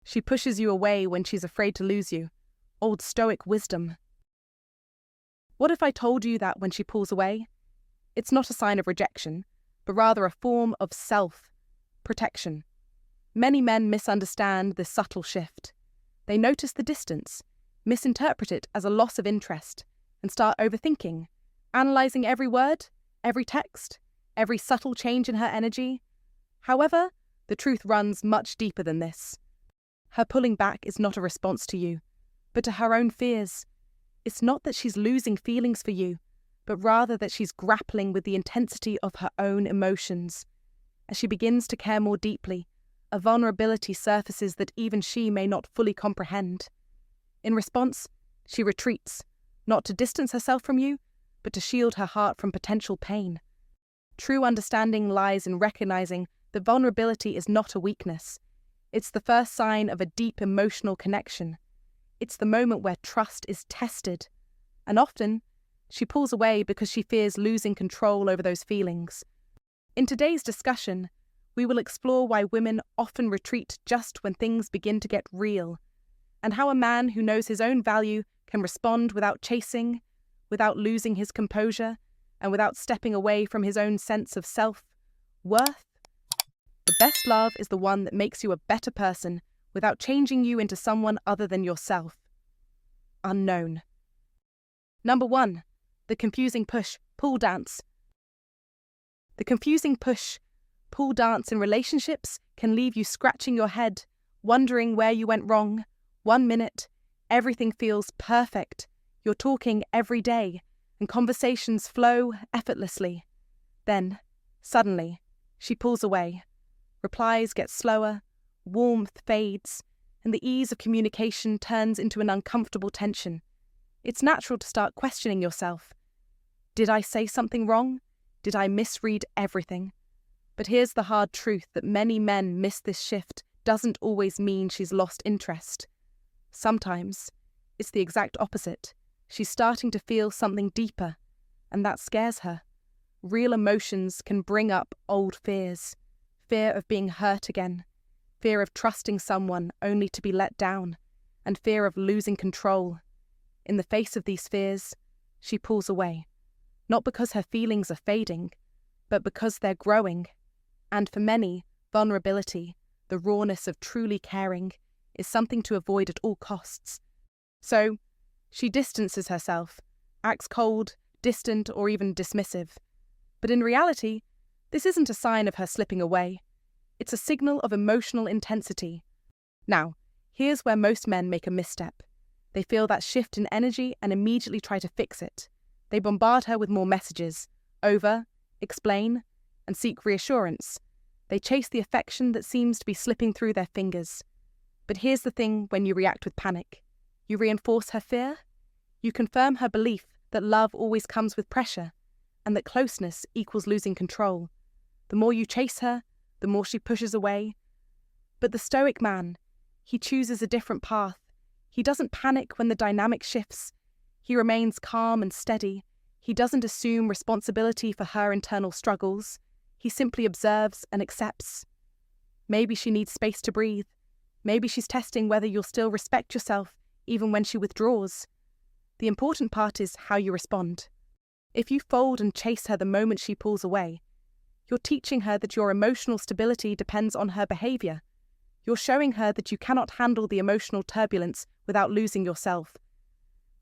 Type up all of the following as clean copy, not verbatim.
She pushes you away when she's afraid to lose you. Old Stoic wisdom. What if I told you that when she pulls away, it's not a sign of rejection, but rather a form of self-protection? Many men misunderstand this subtle shift. They notice the distance, misinterpret it as a loss of interest, and start overthinking, analysing every word, every text, every subtle change in her energy. However, the truth runs much deeper than this. Her pulling back is not a response to you, but to her own fears. It's not that she's losing feelings for you, but rather that she's grappling with the intensity of her own emotions. As she begins to care more deeply, a vulnerability surfaces that even she may not fully comprehend. In response, she retreats, not to distance herself from you, but to shield her heart from potential pain. True understanding lies in recognizing that vulnerability is not a weakness. It's the first sign of a deep emotional connection. It's the moment where trust is tested. And often, she pulls away because she fears losing control over those feelings. In today's discussion, we will explore why women often retreat just when things begin to get real, and how a man who knows his own value can respond without chasing, without losing his composure, and without stepping away from his own sense of self-worth. The best love is the one that makes you a better person without changing you into someone other than yourself. Unknown. Number 1. The confusing push-pull dance. The confusing push-pull dance in relationships can leave you scratching your head, wondering where you went wrong. 1 minute, everything feels perfect. You're talking every day, and conversations flow effortlessly. Then, suddenly, she pulls away. Replies get slower, warmth fades, and the ease of communication turns into an uncomfortable tension. It's natural to start questioning yourself. Did I say something wrong? Did I misread everything? But here's the hard truth that many men miss. This shift doesn't always mean she's lost interest. Sometimes, it's the exact opposite. She's starting to feel something deeper, and that scares her. Real emotions can bring up old fears. Fear of being hurt again, fear of trusting someone only to be let down, and fear of losing control. In the face of these fears, she pulls away, not because her feelings are fading, but because they're growing. And for many, vulnerability, the rawness of truly caring, is something to avoid at all costs. So, she distances herself, acts cold, distant, or even dismissive. But in reality, this isn't a sign of her slipping away. It's a signal of emotional intensity. Now, here's where most men make a misstep. They feel that shift in energy and immediately try to fix it. They bombard her with more messages, explain, and seek reassurance. They chase the affection that seems to be slipping through their fingers. But here's the thing: when you react with panic, you reinforce her fear. You confirm her belief that love always comes with pressure, and that closeness equals losing control. The more you chase her, the more she pushes away. But the Stoic man, he chooses a different path. He doesn't panic when the dynamic shifts. He remains calm and steady. He doesn't assume responsibility for her internal struggles. He simply observes and accepts. Maybe she needs space to breathe. Maybe she's testing whether you'll still respect yourself even when she withdraws. The important part is how you respond. If you fold and chase her the moment she pulls away, you're teaching her that your emotional stability depends on her behavior. You're showing her that you cannot handle the emotional turbulence without losing yourself.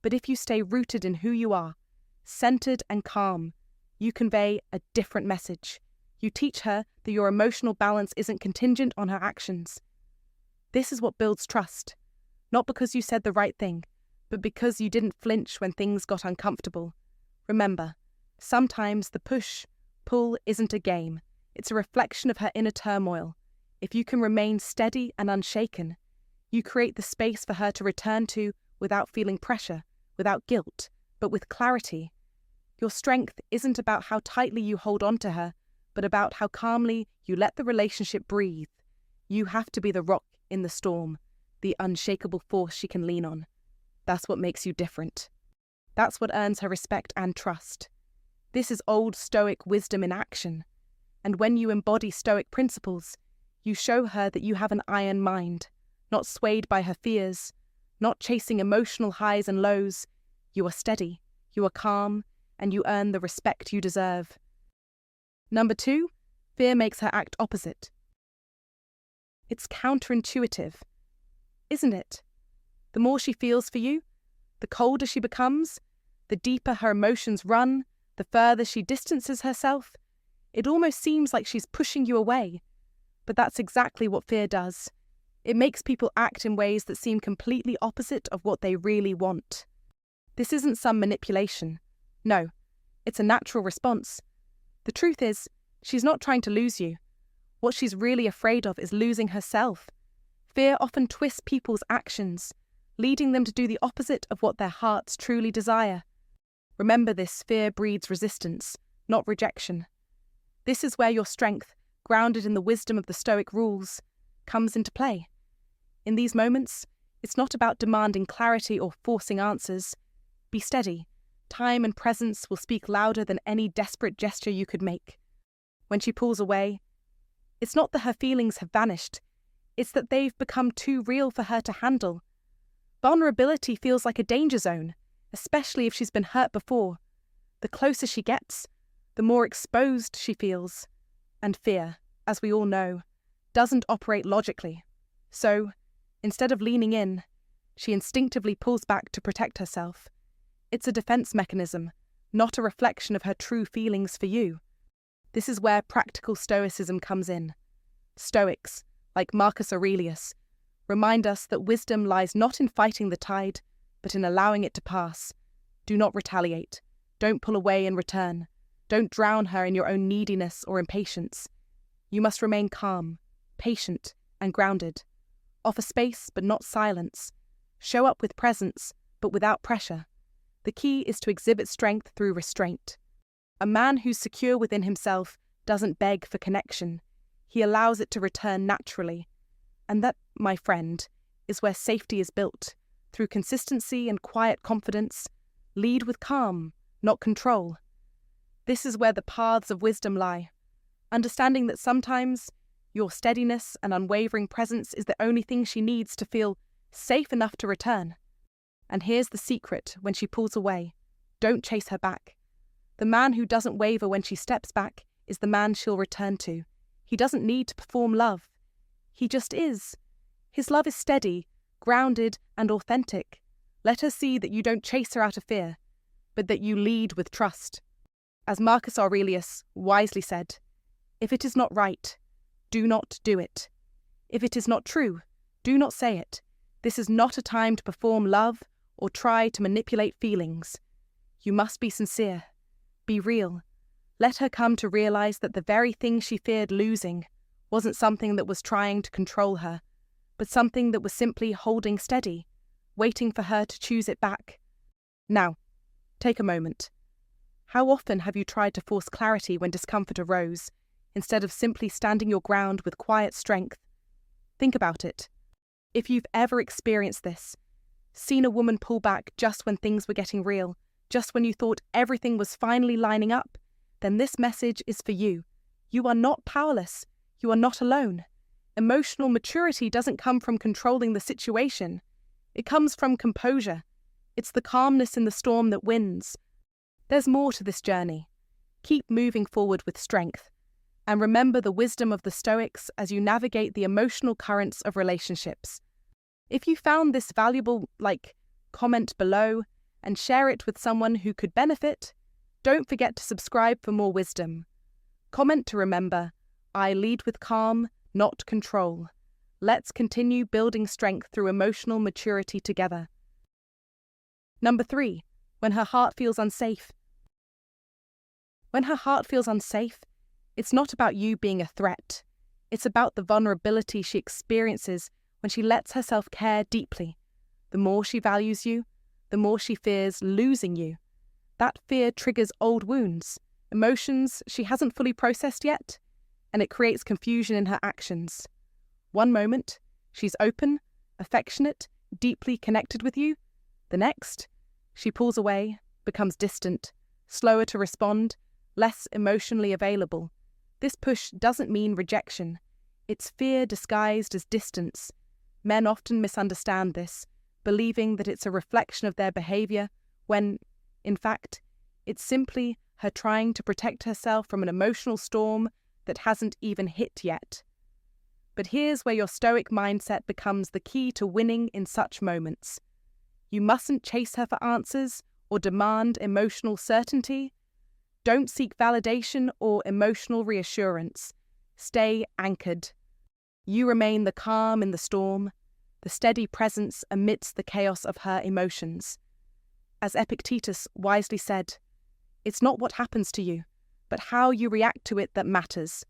But if you stay rooted in who you are, centered and calm, you convey a different message. You teach her that your emotional balance isn't contingent on her actions. This is what builds trust. Not because you said the right thing, but because you didn't flinch when things got uncomfortable. Remember, sometimes the push-pull isn't a game. It's a reflection of her inner turmoil. If you can remain steady and unshaken, you create the space for her to return to without feeling pressure, without guilt, but with clarity. Your strength isn't about how tightly you hold on to her, but about how calmly you let the relationship breathe. You have to be the rock in the storm, the unshakable force she can lean on. That's what makes you different. That's what earns her respect and trust. This is old Stoic wisdom in action. And when you embody Stoic principles, you show her that you have an iron mind, not swayed by her fears, not chasing emotional highs and lows. You are steady, you are calm, and you earn the respect you deserve. Number 2, fear makes her act opposite. It's counterintuitive, isn't it? The more she feels for you, the colder she becomes, the deeper her emotions run, the further she distances herself. It almost seems like she's pushing you away. But that's exactly what fear does. It makes people act in ways that seem completely opposite of what they really want. This isn't some manipulation. No, it's a natural response. The truth is, she's not trying to lose you. What she's really afraid of is losing herself. Fear often twists people's actions, leading them to do the opposite of what their hearts truly desire. Remember this, fear breeds resistance, not rejection. This is where your strength, grounded in the wisdom of the Stoic rules, comes into play. In these moments, it's not about demanding clarity or forcing answers. Be steady. Time and presence will speak louder than any desperate gesture you could make. When she pulls away, it's not that her feelings have vanished, it's that they've become too real for her to handle. Vulnerability feels like a danger zone, especially if she's been hurt before. The closer she gets, the more exposed she feels. And fear, as we all know, doesn't operate logically. So, instead of leaning in, she instinctively pulls back to protect herself. It's a defense mechanism, not a reflection of her true feelings for you. This is where practical stoicism comes in. Stoics, like Marcus Aurelius, remind us that wisdom lies not in fighting the tide, but in allowing it to pass. Do not retaliate. Don't pull away in return. Don't drown her in your own neediness or impatience. You must remain calm, patient, and grounded. Offer space, but not silence. Show up with presence, but without pressure. The key is to exhibit strength through restraint. A man who's secure within himself doesn't beg for connection. He allows it to return naturally. And that, my friend, is where safety is built. Through consistency and quiet confidence, lead with calm, not control. This is where the paths of wisdom lie. Understanding that sometimes your steadiness and unwavering presence is the only thing she needs to feel safe enough to return. And here's the secret when she pulls away. Don't chase her back. The man who doesn't waver when she steps back is the man she'll return to. He doesn't need to perform love. He just is. His love is steady, grounded, and authentic. Let her see that you don't chase her out of fear, but that you lead with trust. As Marcus Aurelius wisely said, if it is not right, do not do it. If it is not true, do not say it. This is not a time to perform love or try to manipulate feelings. You must be sincere. Be real. Let her come to realize that the very thing she feared losing wasn't something that was trying to control her, but something that was simply holding steady, waiting for her to choose it back. Now, take a moment. How often have you tried to force clarity when discomfort arose, instead of simply standing your ground with quiet strength? Think about it. If you've ever experienced this, seen a woman pull back just when things were getting real, just when you thought everything was finally lining up, then this message is for you. You are not powerless. You are not alone. Emotional maturity doesn't come from controlling the situation. It comes from composure. It's the calmness in the storm that wins. There's more to this journey. Keep moving forward with strength. And remember the wisdom of the Stoics as you navigate the emotional currents of relationships. If you found this valuable, comment below and share it with someone who could benefit. Don't forget to subscribe for more wisdom. Comment to remember, I lead with calm, not control. Let's continue building strength through emotional maturity together. Number 3, when her heart feels unsafe. When her heart feels unsafe, it's not about you being a threat. It's about the vulnerability she experiences when she lets herself care deeply. The more she values you, the more she fears losing you. That fear triggers old wounds, emotions she hasn't fully processed yet, and it creates confusion in her actions. One moment, she's open, affectionate, deeply connected with you. The next, she pulls away, becomes distant, slower to respond, less emotionally available. This push doesn't mean rejection. It's fear disguised as distance. Men often misunderstand this, believing that it's a reflection of their behavior when, in fact, it's simply her trying to protect herself from an emotional storm that hasn't even hit yet. But here's where your Stoic mindset becomes the key to winning in such moments. You mustn't chase her for answers or demand emotional certainty. Don't seek validation or emotional reassurance. Stay anchored. You remain the calm in the storm, the steady presence amidst the chaos of her emotions. As Epictetus wisely said, it's not what happens to you, but how you react to it that matters.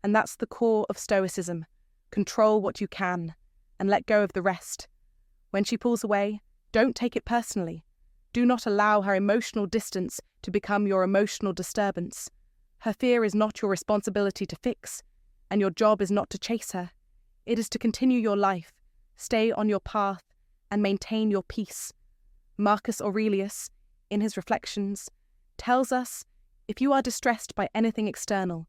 And that's the core of Stoicism. Control what you can, and let go of the rest. When she pulls away, don't take it personally. Do not allow her emotional distance to become your emotional disturbance. Her fear is not your responsibility to fix, and your job is not to chase her. It is to continue your life, stay on your path, and maintain your peace. Marcus Aurelius, in his Reflections, tells us, if you are distressed by anything external,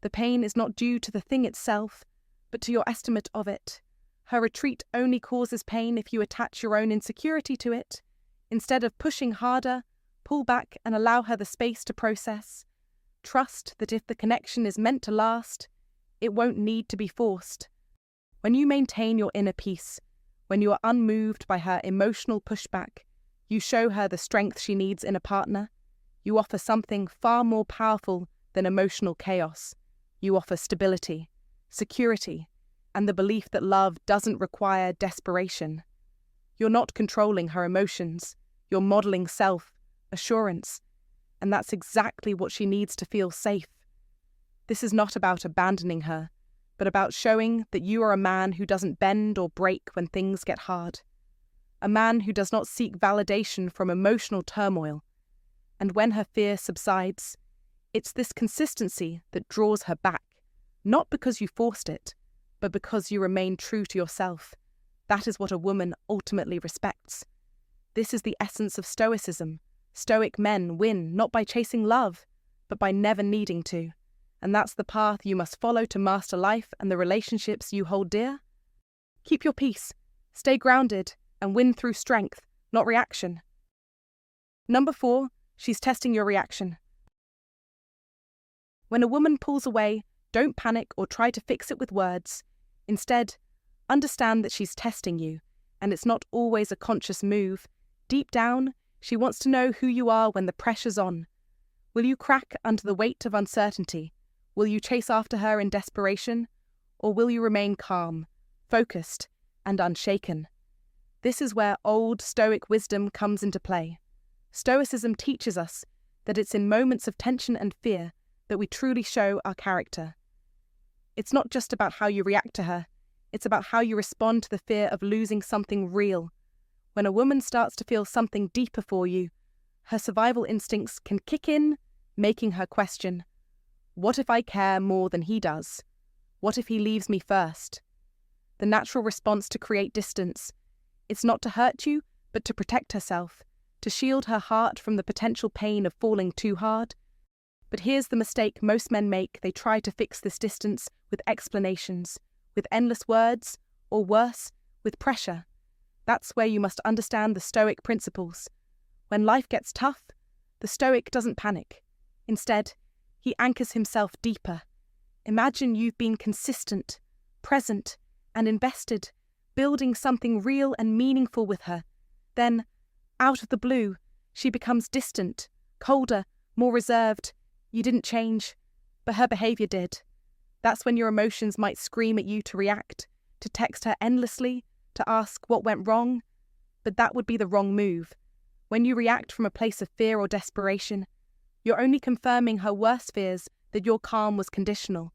the pain is not due to the thing itself, but to your estimate of it. Her retreat only causes pain if you attach your own insecurity to it. Instead of pushing harder, pull back and allow her the space to process. Trust that if the connection is meant to last, it won't need to be forced. When you maintain your inner peace, when you are unmoved by her emotional pushback, you show her the strength she needs in a partner. You offer something far more powerful than emotional chaos. You offer stability, security, and the belief that love doesn't require desperation. You're not controlling her emotions. You're modeling self-assurance, and that's exactly what she needs to feel safe. This is not about abandoning her, but about showing that you are a man who doesn't bend or break when things get hard. A man who does not seek validation from emotional turmoil. And when her fear subsides, it's this consistency that draws her back, not because you forced it, but because you remain true to yourself. That is what a woman ultimately respects. This is the essence of Stoicism. Stoic men win not by chasing love, but by never needing to. And that's the path you must follow to master life and the relationships you hold dear. Keep your peace, stay grounded, and win through strength, not reaction. Number 4, she's testing your reaction. When a woman pulls away, don't panic or try to fix it with words. Instead, understand that she's testing you, and it's not always a conscious move. Deep down, she wants to know who you are when the pressure's on. Will you crack under the weight of uncertainty? Will you chase after her in desperation? Or will you remain calm, focused, and unshaken? This is where old Stoic wisdom comes into play. Stoicism teaches us that it's in moments of tension and fear that we truly show our character. It's not just about how you react to her, it's about how you respond to the fear of losing something real. When a woman starts to feel something deeper for you, her survival instincts can kick in, making her question, what if I care more than he does? What if he leaves me first? The natural response to create distance. It's not to hurt you, but to protect herself, to shield her heart from the potential pain of falling too hard. But here's the mistake most men make. They try to fix this distance with explanations, with endless words, or worse, with pressure. That's where you must understand the Stoic principles. When life gets tough, the Stoic doesn't panic. Instead, he anchors himself deeper. Imagine you've been consistent, present, and invested, building something real and meaningful with her. Then, out of the blue, she becomes distant, colder, more reserved. You didn't change, but her behavior did. That's when your emotions might scream at you to react, to text her endlessly, to ask what went wrong. But that would be the wrong move. When you react from a place of fear or desperation, you're only confirming her worst fears that your calm was conditional,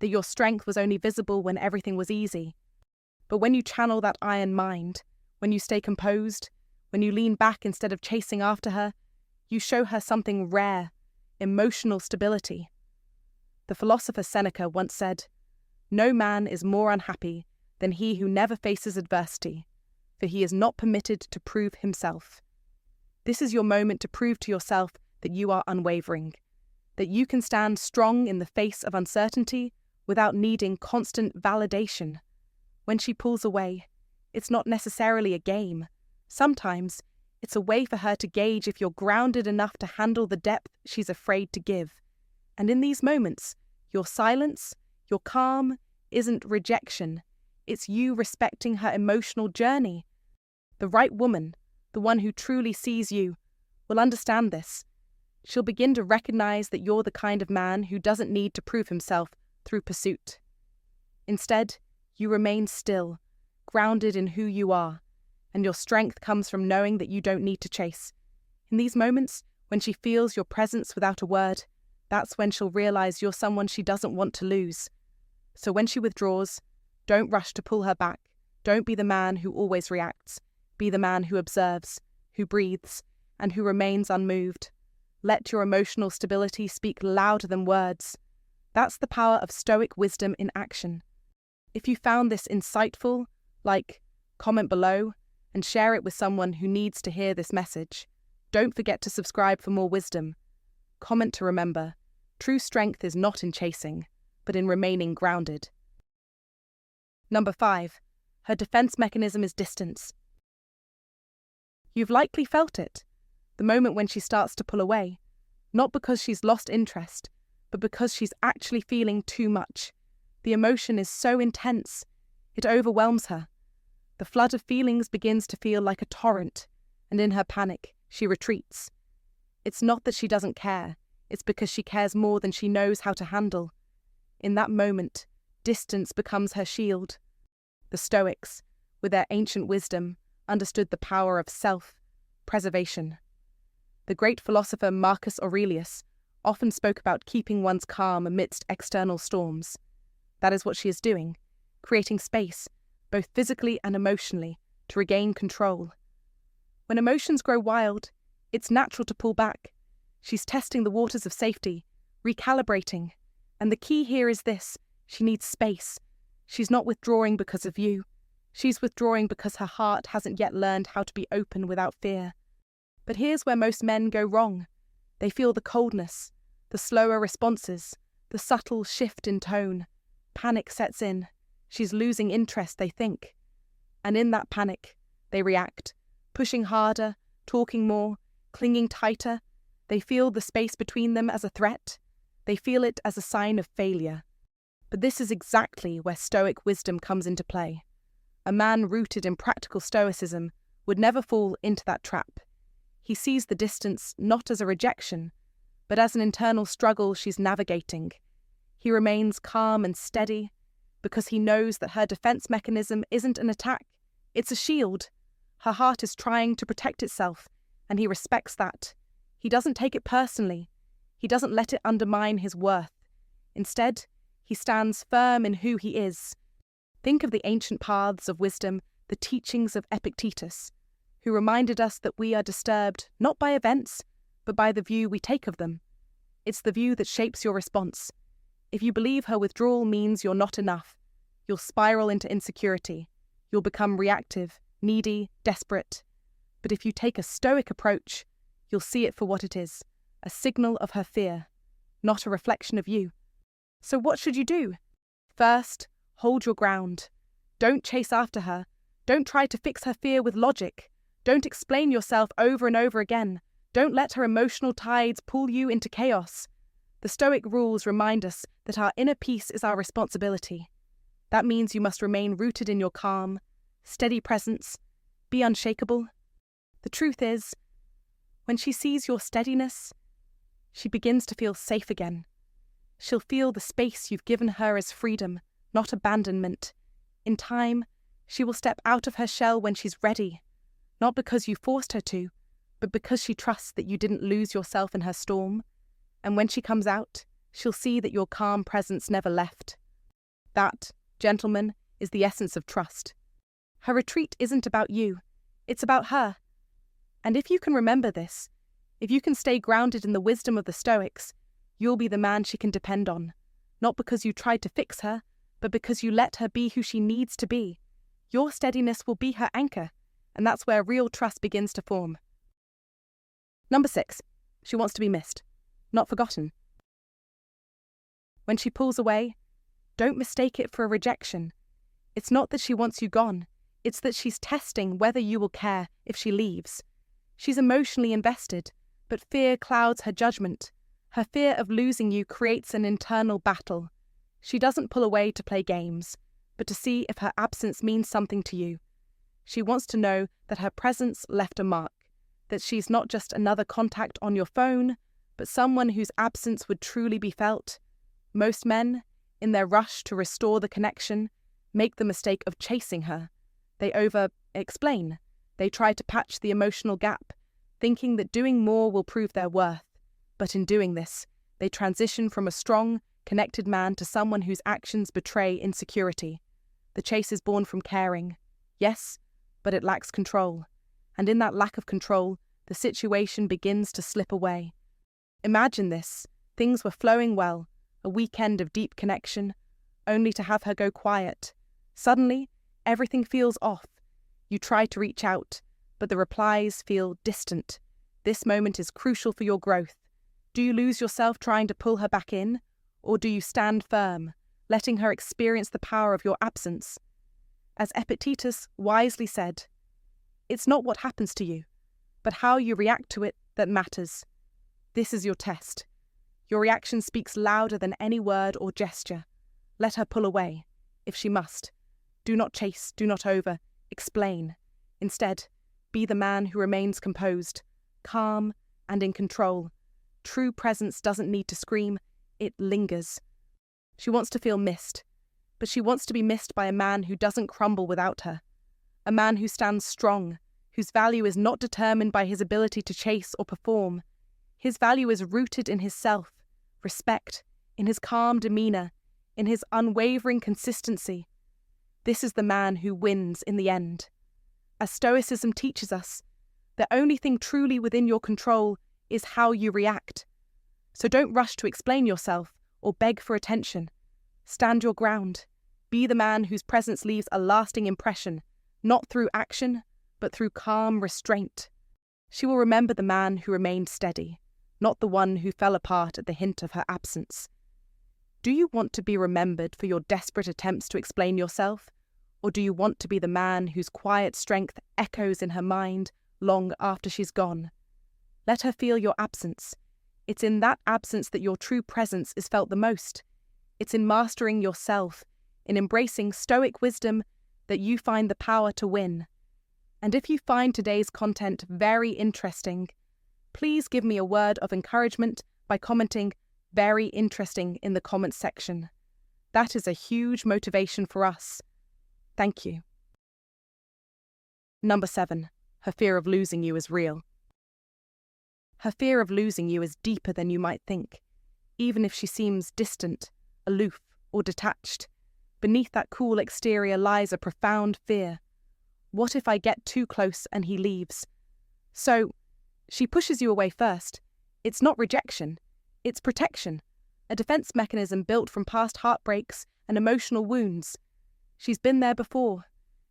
that your strength was only visible when everything was easy. But when you channel that iron mind, when you stay composed, when you lean back instead of chasing after her, you show her something rare, emotional stability. The philosopher Seneca once said, "No man is more unhappy than he who never faces adversity, for he is not permitted to prove himself." This is your moment to prove to yourself that you are unwavering, that you can stand strong in the face of uncertainty without needing constant validation. When she pulls away, It's not necessarily a game. Sometimes, it's a way for her to gauge if you're grounded enough to handle the depth she's afraid to give. And in these moments, your silence, your calm, isn't rejection. It's you respecting her emotional journey. The right woman, the one who truly sees you, will understand this. She'll begin to recognize that you're the kind of man who doesn't need to prove himself through pursuit. Instead, you remain still, grounded in who you are, and your strength comes from knowing that you don't need to chase. In these moments, when she feels your presence without a word, that's when she'll realize you're someone she doesn't want to lose. So when she withdraws, don't rush to pull her back. Don't be the man who always reacts. Be the man who observes, who breathes, and who remains unmoved. Let your emotional stability speak louder than words. That's the power of Stoic wisdom in action. If you found this insightful, comment below and share it with someone who needs to hear this message. Don't forget to subscribe for more wisdom. Comment to remember, true strength is not in chasing, but in remaining grounded. Number 5. Her defense mechanism is distance. You've likely felt it, the moment when she starts to pull away, not because she's lost interest, but because she's actually feeling too much. The emotion is so intense, it overwhelms her. The flood of feelings begins to feel like a torrent, and in her panic, she retreats. It's not that she doesn't care, it's because she cares more than she knows how to handle. In that moment, distance becomes her shield. The Stoics, with their ancient wisdom, understood the power of self-preservation. The great philosopher Marcus Aurelius often spoke about keeping one's calm amidst external storms. That is what she is doing, creating space, both physically and emotionally, to regain control. When emotions grow wild, it's natural to pull back. She's testing the waters of safety, recalibrating. And the key here is this: she needs space. She's not withdrawing because of you. She's withdrawing because her heart hasn't yet learned how to be open without fear. But here's where most men go wrong. They feel the coldness, the slower responses, the subtle shift in tone. Panic sets in. She's losing interest, they think. And in that panic, they react, pushing harder, talking more, clinging tighter. They feel the space between them as a threat. They feel it as a sign of failure. But this is exactly where Stoic wisdom comes into play. A man rooted in practical Stoicism would never fall into that trap. He sees the distance not as a rejection, but as an internal struggle she's navigating. He remains calm and steady because he knows that her defense mechanism isn't an attack, it's a shield. Her heart is trying to protect itself, and he respects that. He doesn't take it personally. He doesn't let it undermine his worth. Instead, he stands firm in who he is. Think of the ancient paths of wisdom, the teachings of Epictetus, who reminded us that we are disturbed not by events, but by the view we take of them. It's the view that shapes your response. If you believe her withdrawal means you're not enough, you'll spiral into insecurity. You'll become reactive, needy, desperate. But if you take a Stoic approach, you'll see it for what it is, a signal of her fear, not a reflection of you. So what should you do? First, hold your ground. Don't chase after her. Don't try to fix her fear with logic. Don't explain yourself over and over again. Don't let her emotional tides pull you into chaos. The Stoic rules remind us that our inner peace is our responsibility. That means you must remain rooted in your calm, steady presence, be unshakable. The truth is, when she sees your steadiness, she begins to feel safe again. She'll feel the space you've given her as freedom, not abandonment. In time, she will step out of her shell when she's ready, not because you forced her to, but because she trusts that you didn't lose yourself in her storm. And when she comes out, she'll see that your calm presence never left. That, gentlemen, is the essence of trust. Her retreat isn't about you, it's about her. And if you can remember this, if you can stay grounded in the wisdom of the Stoics, you'll be the man she can depend on, not because you tried to fix her, but because you let her be who she needs to be. Your steadiness will be her anchor, and that's where real trust begins to form. Number 6, she wants to be missed, not forgotten. When she pulls away, don't mistake it for a rejection. It's not that she wants you gone, It's that she's testing whether you will care if she leaves. She's emotionally invested, but fear clouds her judgment. Her fear of losing you creates an internal battle. She doesn't pull away to play games, but to see if her absence means something to you. She wants to know that her presence left a mark, that she's not just another contact on your phone, but someone whose absence would truly be felt. Most men, in their rush to restore the connection, make the mistake of chasing her. They over-explain. They try to patch the emotional gap, thinking that doing more will prove their worth. But in doing this, they transition from a strong, connected man to someone whose actions betray insecurity. The chase is born from caring, yes, but it lacks control. And in that lack of control, the situation begins to slip away. Imagine this. Things were flowing well, a weekend of deep connection, only to have her go quiet. Suddenly, everything feels off. You try to reach out, but the replies feel distant. This moment is crucial for your growth. Do you lose yourself trying to pull her back in, or do you stand firm, letting her experience the power of your absence? As Epictetus wisely said, "It's not what happens to you, but how you react to it that matters." This is your test. Your reaction speaks louder than any word or gesture. Let her pull away, if she must. Do not chase, do not over-explain. Instead, be the man who remains composed, calm, and in control. True presence doesn't need to scream, it lingers. She wants to feel missed, but she wants to be missed by a man who doesn't crumble without her. A man who stands strong, whose value is not determined by his ability to chase or perform. His value is rooted in his self-respect, in his calm demeanor, in his unwavering consistency. This is the man who wins in the end. As Stoicism teaches us, the only thing truly within your control is how you react. So don't rush to explain yourself or beg for attention. Stand your ground. Be the man whose presence leaves a lasting impression, not through action, but through calm restraint. She will remember the man who remained steady, not the one who fell apart at the hint of her absence. Do you want to be remembered for your desperate attempts to explain yourself, or do you want to be the man whose quiet strength echoes in her mind long after she's gone? Let her feel your absence. It's in that absence that your true presence is felt the most. It's in mastering yourself, in embracing Stoic wisdom, that you find the power to win. And if you find today's content very interesting, please give me a word of encouragement by commenting "very interesting" in the comments section. That is a huge motivation for us. Thank you. Number 7. Her fear of losing you is real. Her fear of losing you is deeper than you might think. Even if she seems distant, aloof, or detached, beneath that cool exterior lies a profound fear. What if I get too close and he leaves? So, she pushes you away first. It's not rejection, it's protection, a defense mechanism built from past heartbreaks and emotional wounds. She's been there before,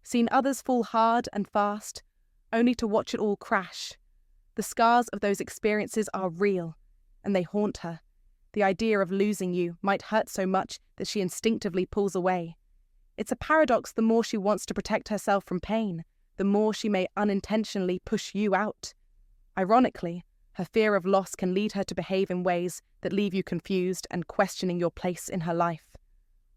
seen others fall hard and fast, only to watch it all crash. The scars of those experiences are real, and they haunt her. The idea of losing you might hurt so much that she instinctively pulls away. It's a paradox. The more she wants to protect herself from pain, the more she may unintentionally push you out. Ironically, her fear of loss can lead her to behave in ways that leave you confused and questioning your place in her life.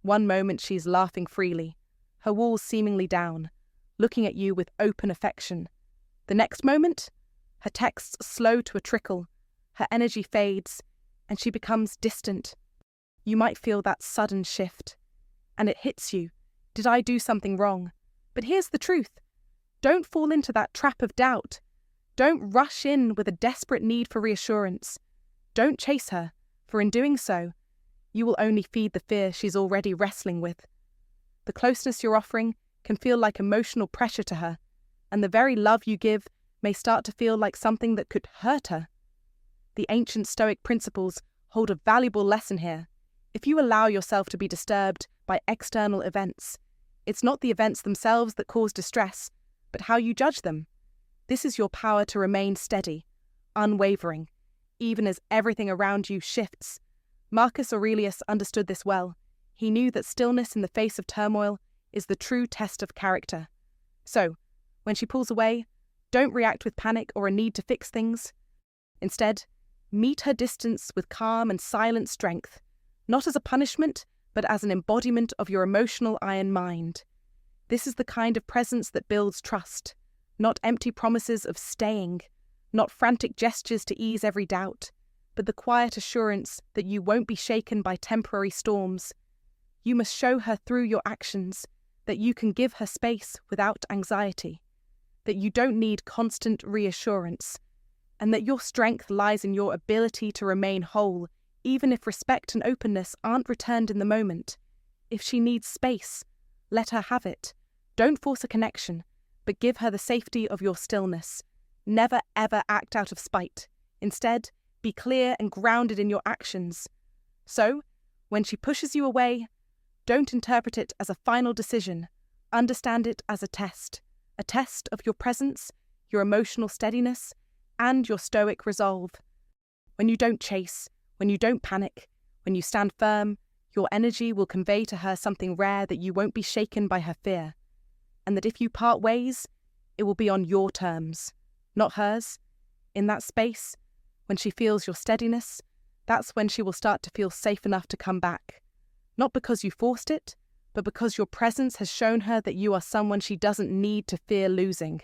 One moment she's laughing freely, her walls seemingly down, looking at you with open affection. The next moment, her texts slow to a trickle, her energy fades, and she becomes distant. You might feel that sudden shift, and it hits you. Did I do something wrong? But here's the truth. Don't fall into that trap of doubt. Don't rush in with a desperate need for reassurance. Don't chase her, for in doing so, you will only feed the fear she's already wrestling with. The closeness you're offering can feel like emotional pressure to her, and the very love you give may start to feel like something that could hurt her. The ancient Stoic principles hold a valuable lesson here. If you allow yourself to be disturbed by external events, it's not the events themselves that cause distress, but how you judge them. This is your power to remain steady, unwavering, even as everything around you shifts. Marcus Aurelius understood this well. He knew that stillness in the face of turmoil is the true test of character. So, when she pulls away, don't react with panic or a need to fix things. Instead, meet her distance with calm and silent strength, not as a punishment, but as an embodiment of your emotional iron mind. This is the kind of presence that builds trust, not empty promises of staying, not frantic gestures to ease every doubt, but the quiet assurance that you won't be shaken by temporary storms. You must show her through your actions that you can give her space without anxiety, that you don't need constant reassurance, and that your strength lies in your ability to remain whole, even if respect and openness aren't returned in the moment. If she needs space, let her have it. Don't force a connection, but give her the safety of your stillness. Never ever act out of spite. Instead, be clear and grounded in your actions. So, when she pushes you away, don't interpret it as a final decision. Understand it as a test of your presence, your emotional steadiness, and your stoic resolve. When you don't chase, when you don't panic, when you stand firm, your energy will convey to her something rare, that you won't be shaken by her fear, and that if you part ways, it will be on your terms, not hers. In that space, when she feels your steadiness, that's when she will start to feel safe enough to come back. Not because you forced it, but because your presence has shown her that you are someone she doesn't need to fear losing.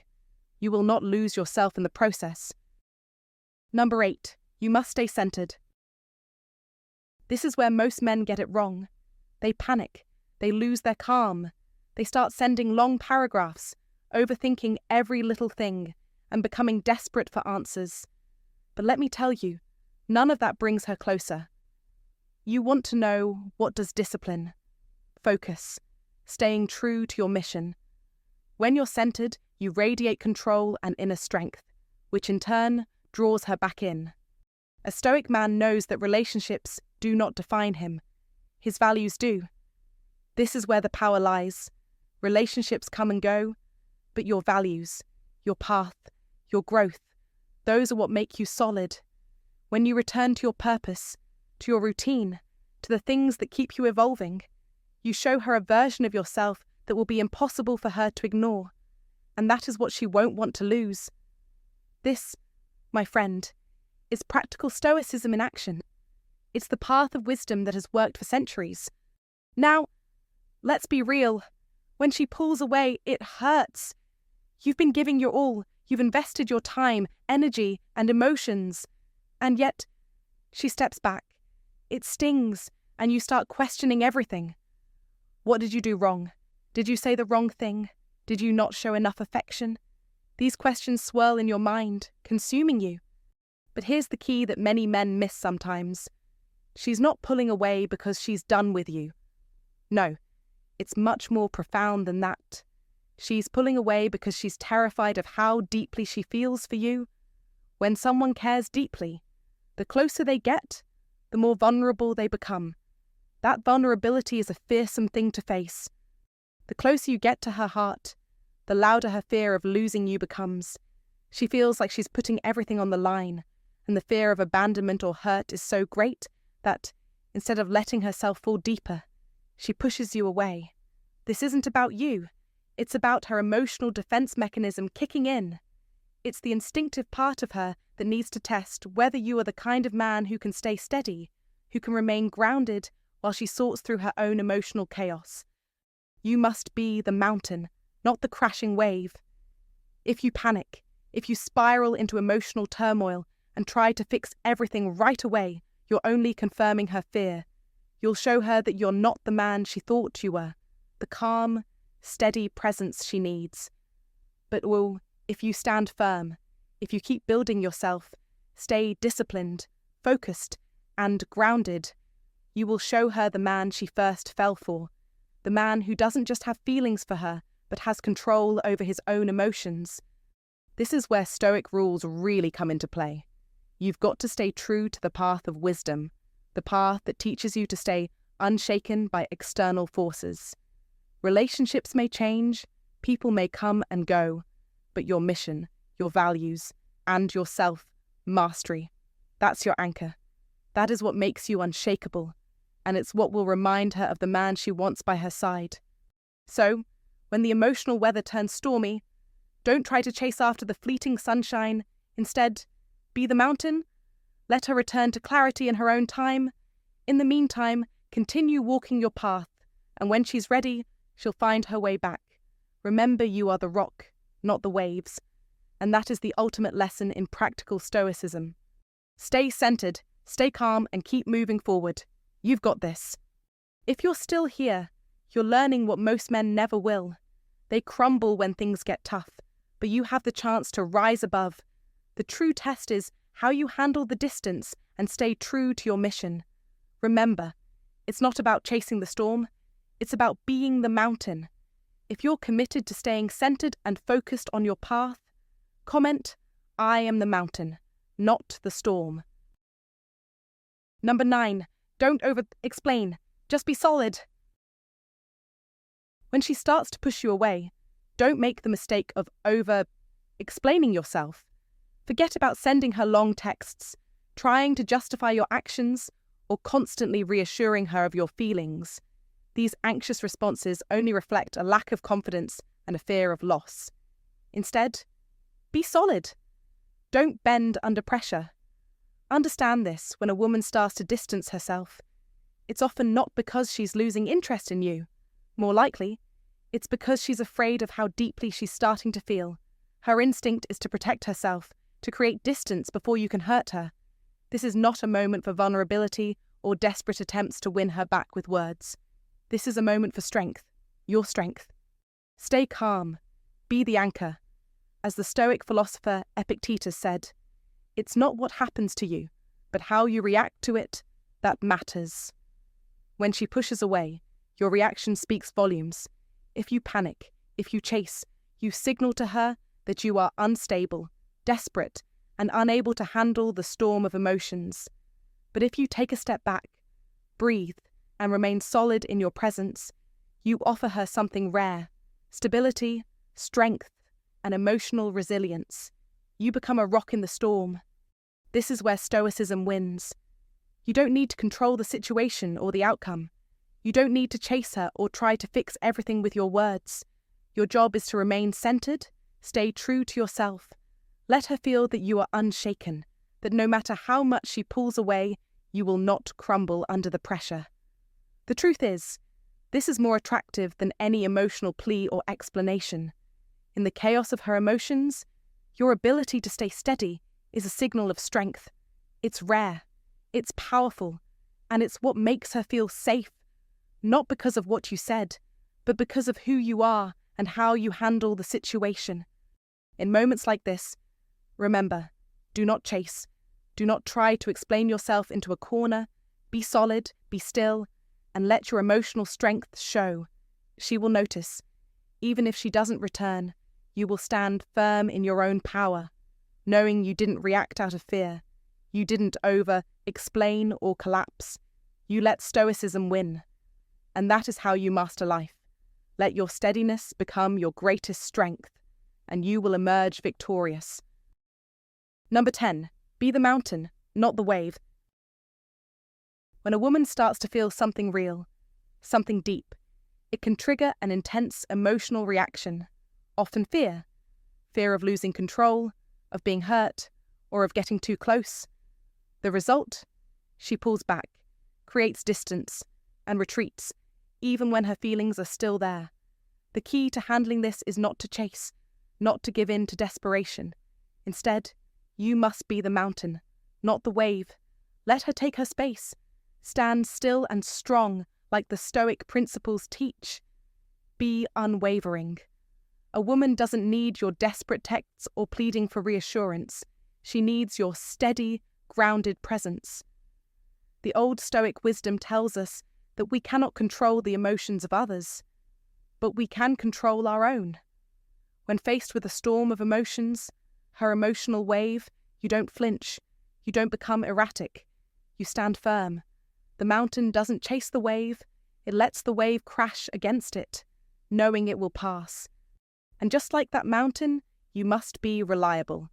You will not lose yourself in the process. Number 8, you must stay centered. This is where most men get it wrong. They panic, they lose their calm, they start sending long paragraphs, overthinking every little thing, and becoming desperate for answers. But let me tell you, none of that brings her closer. You want to know, what does discipline? Focus, staying true to your mission. When you're centered, you radiate control and inner strength, which in turn draws her back in. A Stoic man knows that relationships do not define him. His values do. This is where the power lies. Relationships come and go, but your values, your path, your growth, those are what make you solid. When you return to your purpose, to your routine, to the things that keep you evolving, you show her a version of yourself that will be impossible for her to ignore, and that is what she won't want to lose. This, my friend, is practical stoicism in action. It's the path of wisdom that has worked for centuries. Now, let's be real. When she pulls away, it hurts. You've been giving your all. You've invested your time, energy, and emotions. And yet, she steps back. It stings, and you start questioning everything. What did you do wrong? Did you say the wrong thing? Did you not show enough affection? These questions swirl in your mind, consuming you. But here's the key that many men miss sometimes. She's not pulling away because she's done with you. No, it's much more profound than that. She's pulling away because she's terrified of how deeply she feels for you. When someone cares deeply, the closer they get, the more vulnerable they become. That vulnerability is a fearsome thing to face. The closer you get to her heart, the louder her fear of losing you becomes. She feels like she's putting everything on the line, and the fear of abandonment or hurt is so great that, instead of letting herself fall deeper, she pushes you away. This isn't about you. It's about her emotional defense mechanism kicking in. It's the instinctive part of her that needs to test whether you are the kind of man who can stay steady, who can remain grounded while she sorts through her own emotional chaos. You must be the mountain, not the crashing wave. If you panic, if you spiral into emotional turmoil and try to fix everything right away, you're only confirming her fear. You'll show her that you're not the man she thought you were, the calm, steady presence she needs. But if you stand firm, if you keep building yourself, stay disciplined, focused, and grounded, you will show her the man she first fell for, the man who doesn't just have feelings for her, but has control over his own emotions. This is where Stoic rules really come into play. You've got to stay true to the path of wisdom, the path that teaches you to stay unshaken by external forces. Relationships may change, people may come and go, but your mission, your values, and your self-mastery, that's your anchor. That is what makes you unshakable, and it's what will remind her of the man she wants by her side. So, When the emotional weather turns stormy, don't try to chase after the fleeting sunshine. Instead, be the mountain. Let her return to clarity in her own time. In the meantime, continue walking your path, and when she's ready, she'll find her way back. Remember, you are the rock, not the waves. And that is the ultimate lesson in practical stoicism. Stay centered, stay calm, and keep moving forward. You've got this. If you're still here, you're learning what most men never will. They crumble when things get tough, but you have the chance to rise above. The true test is how you handle the distance and stay true to your mission. Remember, it's not about chasing the storm, it's about being the mountain. If you're committed to staying centered and focused on your path, comment, "I am the mountain, not the storm." Number 9, don't over-explain, just be solid. When she starts to push you away, don't make the mistake of over-explaining yourself. Forget about sending her long texts, trying to justify your actions, or constantly reassuring her of your feelings. These anxious responses only reflect a lack of confidence and a fear of loss. Instead, be solid. Don't bend under pressure. Understand this: when a woman starts to distance herself, it's often not because she's losing interest in you. More likely, it's because she's afraid of how deeply she's starting to feel. Her instinct is to protect herself, to create distance before you can hurt her. This is not a moment for vulnerability or desperate attempts to win her back with words. This is a moment for strength, your strength. Stay calm. Be the anchor. As the Stoic philosopher Epictetus said, "It's not what happens to you, but how you react to it that matters." When she pushes away, your reaction speaks volumes. If you panic, if you chase, you signal to her that you are unstable, desperate, and unable to handle the storm of emotions. But if you take a step back, breathe, and remain solid in your presence, you offer her something rare: stability, strength, and emotional resilience. You become a rock in the storm. This is where Stoicism wins. You don't need to control the situation or the outcome. You don't need to chase her or try to fix everything with your words. Your job is to remain centered, stay true to yourself. Let her feel that you are unshaken, that no matter how much she pulls away, you will not crumble under the pressure. The truth is, this is more attractive than any emotional plea or explanation. In the chaos of her emotions, your ability to stay steady is a signal of strength. It's rare, it's powerful, and it's what makes her feel safe, not because of what you said, but because of who you are and how you handle the situation. In moments like this, remember, do not chase, do not try to explain yourself into a corner. Be solid, be still, and let your emotional strength show. She will notice. Even if she doesn't return, you will stand firm in your own power, knowing you didn't react out of fear. You didn't over-explain or collapse. You let Stoicism win. And that is how you master life. Let your steadiness become your greatest strength, and you will emerge victorious. Number 10, be the mountain, not the wave. When a woman starts to feel something real, something deep, it can trigger an intense emotional reaction, often fear. Fear of losing control, of being hurt, or of getting too close. The result? She pulls back, creates distance, and retreats, even when her feelings are still there. The key to handling this is not to chase, not to give in to desperation. Instead, you must be the mountain, not the wave. Let her take her space. Stand still and strong, like the Stoic principles teach. Be unwavering. A woman doesn't need your desperate texts or pleading for reassurance. She needs your steady, grounded presence. The Old Stoic wisdom tells us that we cannot control the emotions of others, but we can control our own. When faced with a storm of emotions, her emotional wave, you don't flinch, you don't become erratic, you stand firm. The mountain doesn't chase the wave, it lets the wave crash against it, knowing it will pass. And just like that mountain, you must be reliable,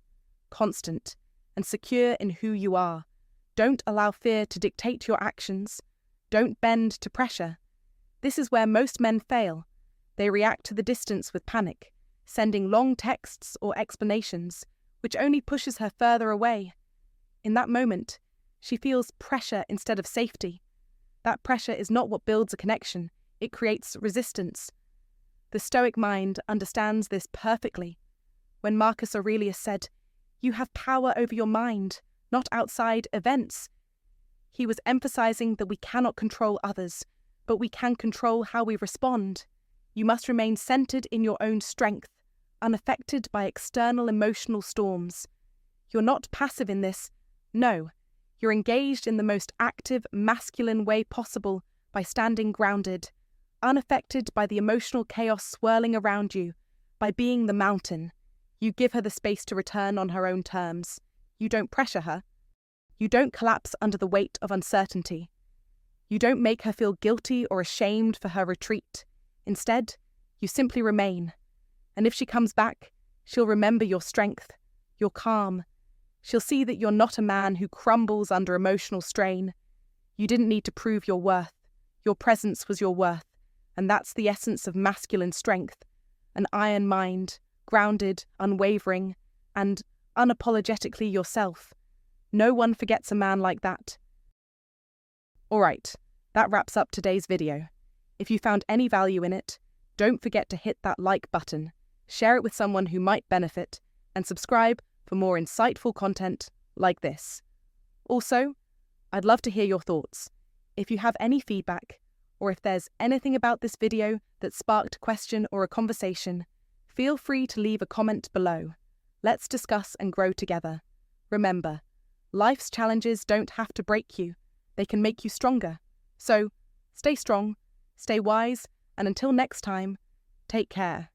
constant, and secure in who you are. Don't allow fear to dictate your actions. Don't bend to pressure. This is where most men fail. They react to the distance with panic, sending long texts or explanations, which only pushes her further away. In that moment, she feels pressure instead of safety. That pressure is not what builds a connection, it creates resistance. The Stoic mind understands this perfectly. When Marcus Aurelius said, "You have power over your mind, not outside events," he was emphasizing that we cannot control others, but we can control how we respond. You must remain centered in your own strength, unaffected by external emotional storms. You're not passive in this. No, you're engaged in the most active, masculine way possible by standing grounded, unaffected by the emotional chaos swirling around you, by being the mountain. You give her the space to return on her own terms. You don't pressure her. You don't collapse under the weight of uncertainty. You don't make her feel guilty or ashamed for her retreat. Instead, you simply remain. And if she comes back, she'll remember your strength, your calm. She'll see that you're not a man who crumbles under emotional strain. You didn't need to prove your worth. Your presence was your worth. And that's the essence of masculine strength. An iron mind, grounded, unwavering, and unapologetically yourself. No one forgets a man like that. Alright, that wraps up today's video. If you found any value in it, don't forget to hit that like button, share it with someone who might benefit, and subscribe for more insightful content like this. Also, I'd love to hear your thoughts. If you have any feedback, or if there's anything about this video that sparked a question or a conversation, feel free to leave a comment below. Let's discuss and grow together. Remember, life's challenges don't have to break you. They can make you stronger. So, stay strong, stay wise, and until next time, take care.